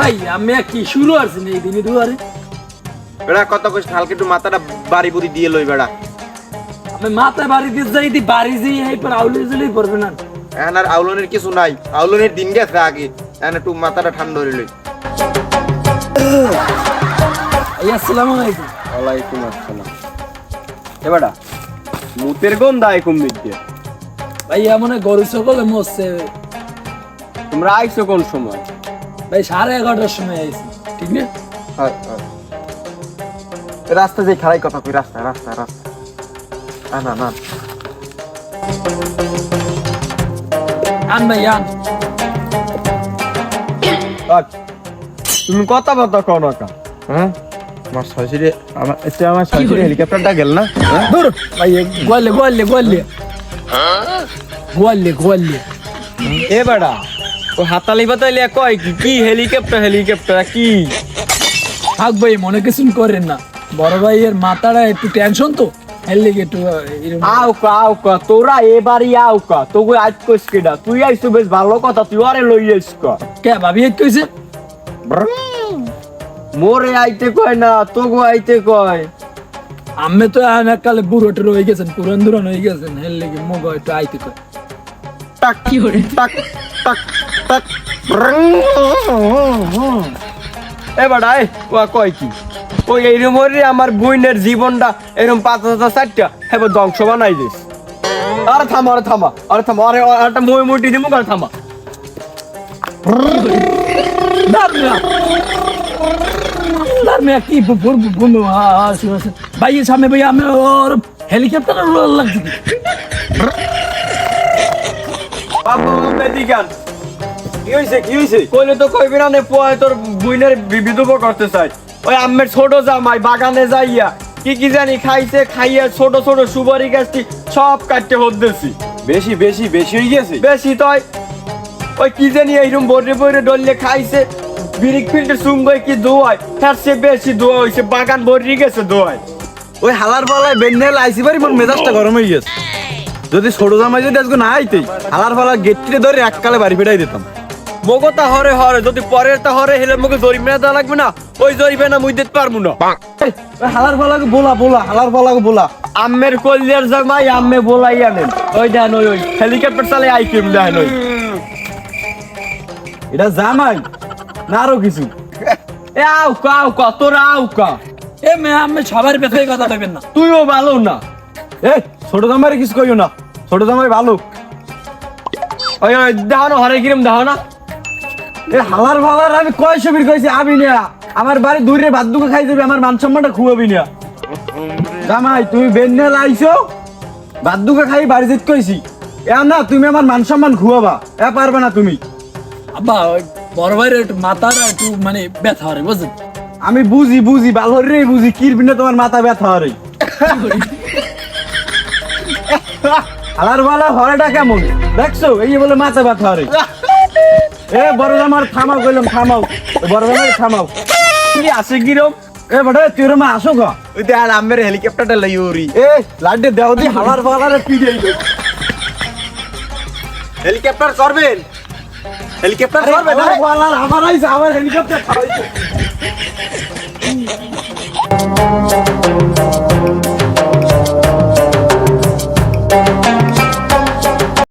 ভাই আমি কি শুরু আছি না এই দিনে দুয়ারে বেড়া কত কষ্ট হালকা একটু মাথাটা বাড়ি বুড়ি দিয়ে লই বেড়া আমি মাথায় বাড়ি দিয়ে যাই দি বাড়ি যাই এই পর আউলে জলেই পড়বে না এখন আর আউলনের কিছু নাই আউলনের দিন গেছে আগে এখন একটু মাথাটা ঠান্ডা হয়ে লই আসসালামু আলাইকুম। ওয়ালাইকুম আসসালাম। এ বেটা মুতের গন্ধ আয় কম দিতে ভাই এমন গরু সকলে মরছে তোমরা আইছো কোন সময়? ভাই 11:30টার সময় আইছি ঠিক না রাস্তা যে খারাই কথা কই রাস্তা রাস্তা রাস্তা না না আন ভাই আন তুমি কথা বলতো কোন কা? হ্যাঁ আমার শাশুড়ি আমার শাশুড়ি হেলিকপ্টারটা গেল না দূর ভাই গোয়ালে গোয়ালে গোয়ালে গোয়ালে গোয়ালে এ বেটা ও হাতালি বাতালি কয় কি কি হেলিকপ্টার হেলিকপ্টার কি? থাক ভাই মনে কিছু করেন না বড় ভাইয়ের মাথাটা একটু টেনশন তো এর লেগে একটু আও কা তোরা এবারই আও কা তোকে আজ কইস কেডা তুই আইছো বেশ ভালো কথা তুই আরে লই আইস কা কে ভাবি কইছে মোরে আইতে কয় না তোগো আইতে কয় আমি তো কালে বুড়োটা রয়ে গেছেন পুরান দুরান হয়ে গেছেন এর লেগে মুগ একটু আইতে কয় টাক কি হরে টাক টাক টাক এ বেটা এ কয় কি ওই এইরকম আমার বইনের জীবনটা এরকম 5,000 হেবে ধ্বংস বানাই দিস। আরে থামা আরে থামা আরে থামা আরে একটা মই মুটি দিমু আর থামা কি বন্ধু ভাই সামনে ভাই আমি ওর হেলিকপ্টার লাগছে বাবু বেদিগান কি হইছে কইলে তো কইবি না নে পোয় তোর বইনের বিবিধব করতে চাই ওই আম্মের ছোট জামাই বাগানে যাইয়া কি জানি খাইছে খাইয়া ছোট ছোট সুপারি গাছটি সব কাটতে হদ্দেছি বেশি বেশি বেশি হয়ে গেছে বেশি তয় ওই কি জানি এইরকম বড়ে বড়ে ডললে খাইছে বিরিক ফিল্টার সুঙ্গই কি দোয়ায় তার সে বেশি দোয়া হইছে বাগান ভরি গেছে দোয়ায় ওই হালার ফালায় বেন্নে লাইছি পারি মোর মেজাজটা গরম হয়ে গেছে যদি ছোট জামাই যদি আজকে না আইতেই হালার ফালা গেটটিতে ধরে এককালে বাড়ি ফেটাই দিতাম মগতা হরে হরে যদি পরের তা হরে হেলে মগে জরিমানা দেওয়া লাগবে না ওই জরিমানা মুই দিতে পারবো না হালার ফালাকে বলা বলা হালার ফালাকে বলা আম্মের কলিয়ার জামাই আম্মে বলাই আনেন ওই দেন ওই হেলিকপ্টার চালে আইকিম দেন ওই এটা জামাই না আরো কিছু এ আও কা তোরা আও কা এ মে আমি সবার ব্যথায় কথা দেবেন না তুইও ভালো না এ ছোট জামাই কিছু কইও না ছোট জামাই ভালো ওই দেহ না হরে কিরম দেহ না এ হালার ফালার আমি কয় সবির কইছি আবি না আমার বাড়ি দূরে ভাত দুকে খাই যাবি আমার মান সম্মানটা খুয়াবি না জামাই তুমি বেন্নে লাইছো ভাত দুকে খাই বাড়ি যেতে কইছি এ না তুমি আমার মান সম্মান খুয়াবা এ পারবে না তুমি আব্বা ওই বড় ভাইয়ের একটু মাথাটা একটু মানে ব্যথা হরে বুঝলেন আমি বুঝি বালহরেই বুঝি কিরবিনে তোমার মাথা ব্যথা হরে হালার ফালা হরেটা কেমন দেখছো এই বলে মাথা ব্যথা হরে এ বড় জামার থামাও কইলাম থামাও বড় জামাই থামাও কি আছে কিরম এ বড় তুই মা আসো গা ওই দেখ আম্মের হেলিকপ্টারটা লই ওরি এ লাড্ডে দেও দি হালার ফালারে পিড়ে হেলিকপ্টার করবেন হেলিকপ্টার করবেন হালার ফালার আমার আইছে আমার হেলিকপ্টার খাওয়াইছে